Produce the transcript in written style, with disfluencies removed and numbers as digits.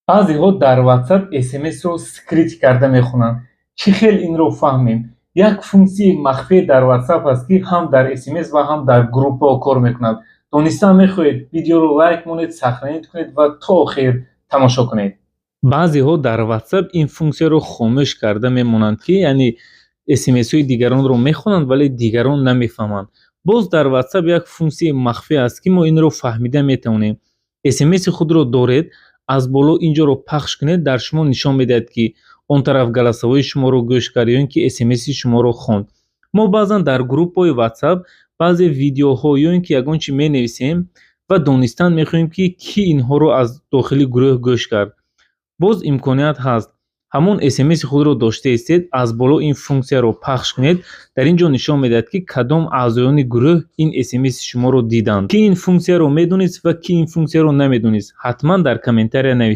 баъзеҳо дар WhatsApp SMSро скрит карда мехонанд. Чӣ хел инро фаҳмем? Як функсияи махфӣ дар WhatsApp аст, ки ҳам дар SMS ва ҳам дар группаҳо кор мекунад. Донистан мехоҳед, видеоро лайк монед, сахранӣ кунед ва то охир тамошо кунед. баъзеҳо дар WhatsApp ин функсияро хомӯш карда мемонанд, ки яъне SMSҳои дигаронро мехонанд, вале дигарон намефаҳманд. боз дар WhatsApp як функсияи махфӣ аст, ки мо инро фаҳмида метавонем. SMS-и худро доред, аз боло инҷоро пахш кунед, дар шумо нишон медиҳад, ки он тараф галасовои шуморо гӯш кард ё ин ки SMS-и шуморо хонд. мо баъзан дар группаҳои WhatsApp баъзе видеоҳо ё ин ки ягон чӣ менависем ва донистан мехоҳем, ки кӣ инҳоро аз дохили гурӯҳ гӯш кард. боз имконият ҳаст. ҳамон SMS-и худро дошта истед, аз боло ин функсияро пахш кунед, дар ин ҷо нишон медиҳад, ки кадом аъзоёни гурӯҳ ин SMS-и шуморо диданд. Ки ин функсияро медонист ва ки ин функсияро намедонист? Ҳатман дар комментария нависед.